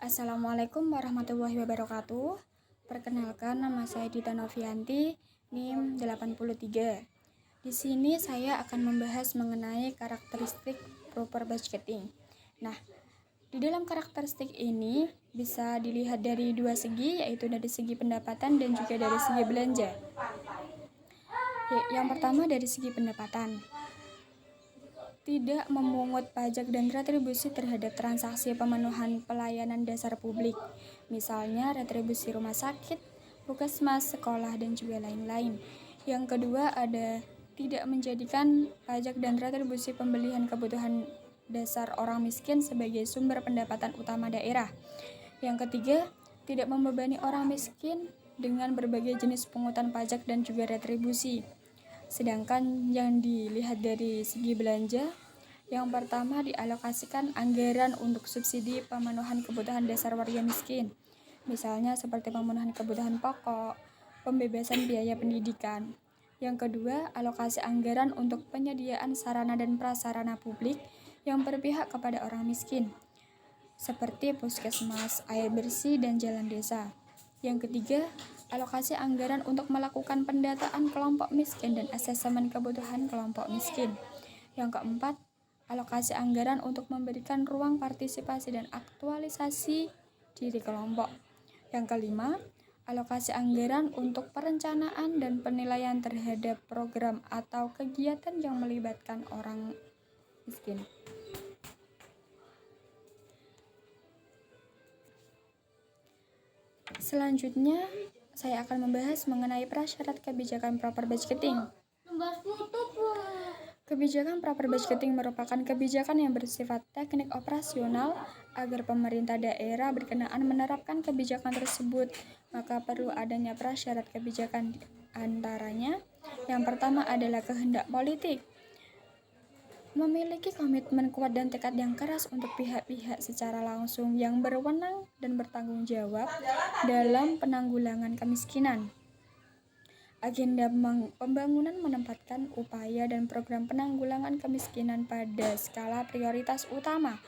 Assalamualaikum warahmatullahi wabarakatuh. Perkenalkan, nama saya Dita Novianti, NIM 83. Di sini saya akan membahas mengenai karakteristik proper budgeting. Nah, di dalam karakteristik ini bisa dilihat dari dua segi, yaitu dari segi pendapatan dan juga dari segi belanja. Yang pertama dari segi pendapatan. Tidak memungut pajak dan retribusi terhadap transaksi pemenuhan pelayanan dasar publik, misalnya retribusi rumah sakit, puskesmas, sekolah, dan juga lain-lain. Yang kedua ada tidak menjadikan pajak dan retribusi pembelian kebutuhan dasar orang miskin sebagai sumber pendapatan utama daerah. Yang ketiga, tidak membebani orang miskin dengan berbagai jenis pungutan pajak dan juga retribusi. Sedangkan yang dilihat dari segi belanja, yang pertama dialokasikan anggaran untuk subsidi pemenuhan kebutuhan dasar warga miskin, misalnya seperti pemenuhan kebutuhan pokok, pembebasan biaya pendidikan. Yang kedua, alokasi anggaran untuk penyediaan sarana dan prasarana publik yang berpihak kepada orang miskin, seperti puskesmas, air bersih, dan jalan desa. Yang ketiga, alokasi anggaran untuk melakukan pendataan kelompok miskin dan asesmen kebutuhan kelompok miskin. Yang keempat, alokasi anggaran untuk memberikan ruang partisipasi dan aktualisasi diri kelompok. Yang kelima, alokasi anggaran untuk perencanaan dan penilaian terhadap program atau kegiatan yang melibatkan orang miskin. Selanjutnya, saya akan membahas mengenai prasyarat kebijakan proper budgeting. Kebijakan proper budgeting merupakan kebijakan yang bersifat teknik operasional. Agar pemerintah daerah berkenaan menerapkan kebijakan tersebut, maka perlu adanya prasyarat kebijakan. Antaranya, yang pertama adalah kehendak politik. Memiliki komitmen kuat dan tekad yang keras untuk pihak-pihak secara langsung yang berwenang dan bertanggung jawab dalam penanggulangan kemiskinan. Agenda pembangunan menempatkan upaya dan program penanggulangan kemiskinan pada skala prioritas utama.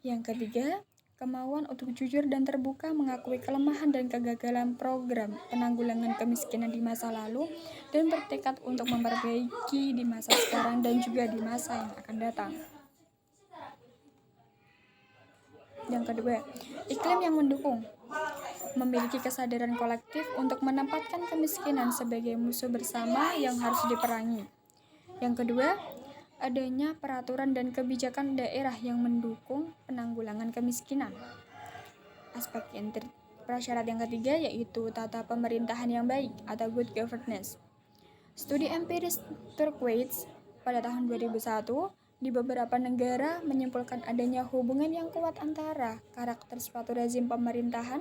Yang ketiga, kemauan untuk jujur dan terbuka mengakui kelemahan dan kegagalan program penanggulangan kemiskinan di masa lalu dan bertekad untuk memperbaiki di masa sekarang dan juga di masa yang akan datang. Yang kedua, iklim yang mendukung. Memiliki kesadaran kolektif untuk menempatkan kemiskinan sebagai musuh bersama yang harus diperangi. Yang kedua, adanya peraturan dan kebijakan daerah yang mendukung penanggulangan kemiskinan. Aspek prasyarat yang ketiga yaitu tata pemerintahan yang baik atau good governance. Studi empiris Turquoise pada tahun 2001 di beberapa negara menyimpulkan adanya hubungan yang kuat antara karakter suatu rezim pemerintahan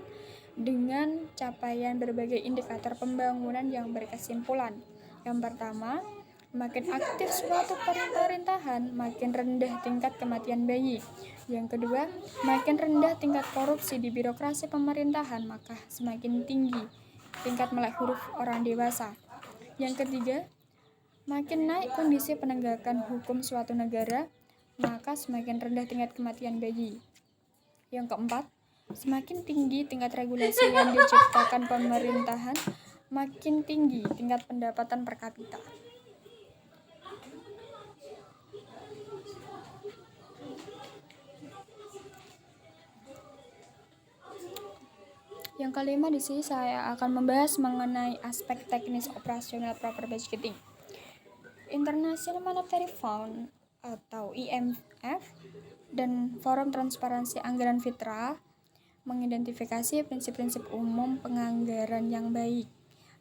dengan capaian berbagai indikator pembangunan yang berkesimpulan. Yang pertama, makin aktif suatu pemerintahan, makin rendah tingkat kematian bayi. Yang kedua, makin rendah tingkat korupsi di birokrasi pemerintahan, maka semakin tinggi tingkat melek huruf orang dewasa. Yang ketiga, makin naik kondisi penegakan hukum suatu negara, maka semakin rendah tingkat kematian bayi. Yang keempat, semakin tinggi tingkat regulasi yang diciptakan pemerintahan, makin tinggi tingkat pendapatan per kapita. Yang kelima, di sini saya akan membahas mengenai aspek teknis operasional proper budgeting. International Monetary Fund atau IMF dan Forum Transparansi Anggaran Fitra mengidentifikasi prinsip-prinsip umum penganggaran yang baik,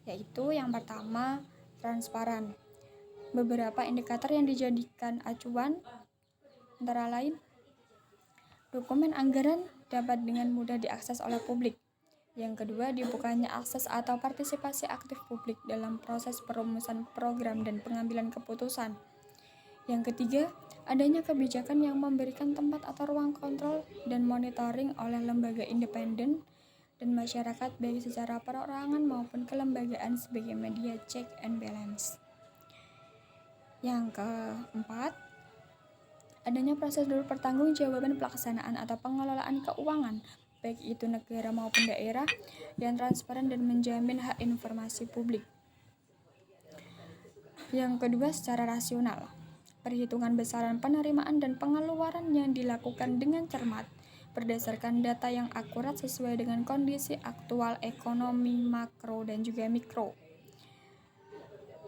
yaitu yang pertama, transparan. Beberapa indikator yang dijadikan acuan antara lain, dokumen anggaran dapat dengan mudah diakses oleh publik. Yang kedua, dibukanya akses atau partisipasi aktif publik dalam proses perumusan program dan pengambilan keputusan. Yang ketiga, adanya kebijakan yang memberikan tempat atau ruang kontrol dan monitoring oleh lembaga independen dan masyarakat baik secara perorangan maupun kelembagaan sebagai media check and balance. Yang keempat, adanya prosedur pertanggungjawaban pelaksanaan atau pengelolaan keuangan baik itu negara maupun daerah, yang transparan dan menjamin hak informasi publik. Yang kedua, secara rasional. Perhitungan besaran penerimaan dan pengeluaran yang dilakukan dengan cermat berdasarkan data yang akurat sesuai dengan kondisi aktual ekonomi makro dan juga mikro.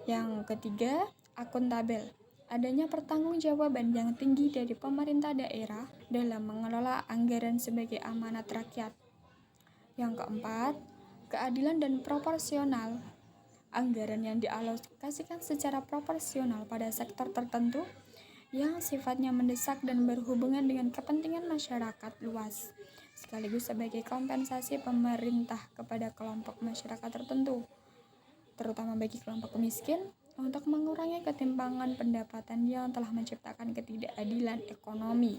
Yang ketiga, akuntabel. Adanya pertanggungjawaban yang tinggi dari pemerintah daerah dalam mengelola anggaran sebagai amanat rakyat. Yang keempat, keadilan dan proporsional. Anggaran yang dialokasikan secara proporsional pada sektor tertentu yang sifatnya mendesak dan berhubungan dengan kepentingan masyarakat luas, sekaligus sebagai kompensasi pemerintah kepada kelompok masyarakat tertentu, terutama bagi kelompok miskin, untuk mengurangi ketimpangan pendapatan yang telah menciptakan ketidakadilan ekonomi.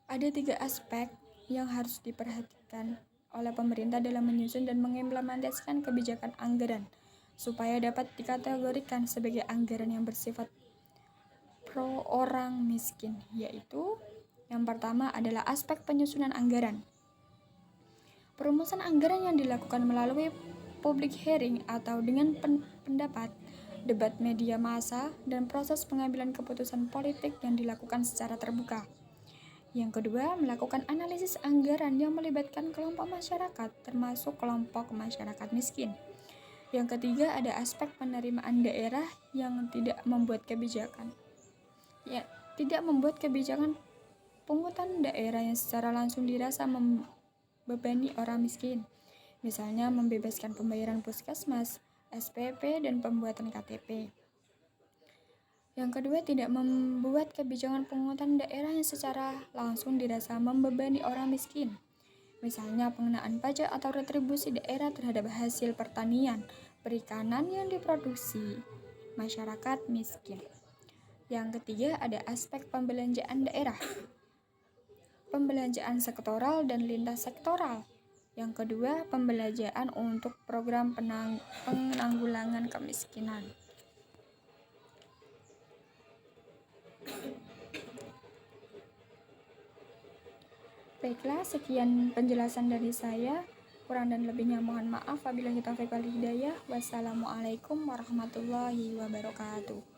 Ada 3 aspek yang harus diperhatikan oleh pemerintah dalam menyusun dan mengimplementasikan kebijakan anggaran supaya dapat dikategorikan sebagai anggaran yang bersifat pro orang miskin, yaitu yang pertama adalah aspek penyusunan anggaran. Perumusan anggaran yang dilakukan melalui public hearing atau dengan pendapat, debat media massa, dan proses pengambilan keputusan politik yang dilakukan secara terbuka. Yang kedua, melakukan analisis anggaran yang melibatkan kelompok masyarakat, termasuk kelompok masyarakat miskin. Yang ketiga, ada aspek penerimaan daerah yang tidak membuat kebijakan pungutan daerah yang secara langsung dirasa membebani orang miskin. Misalnya membebaskan pembayaran puskesmas, SPP, dan pembuatan KTP. Yang kedua, tidak membuat kebijakan pungutan daerah yang secara langsung dirasa membebani orang miskin. Misalnya pengenaan pajak atau retribusi daerah terhadap hasil pertanian, perikanan yang diproduksi masyarakat miskin. Yang ketiga, ada aspek pembelanjaan daerah. Pembelanjaan sektoral dan lintas sektoral. Yang kedua, pembelanjaan untuk program penanggulangan kemiskinan. Baiklah, sekian penjelasan dari saya. Kurang dan lebihnya mohon maaf. Wabillahi taufiq wal hidayah. Wassalamualaikum warahmatullahi wabarakatuh.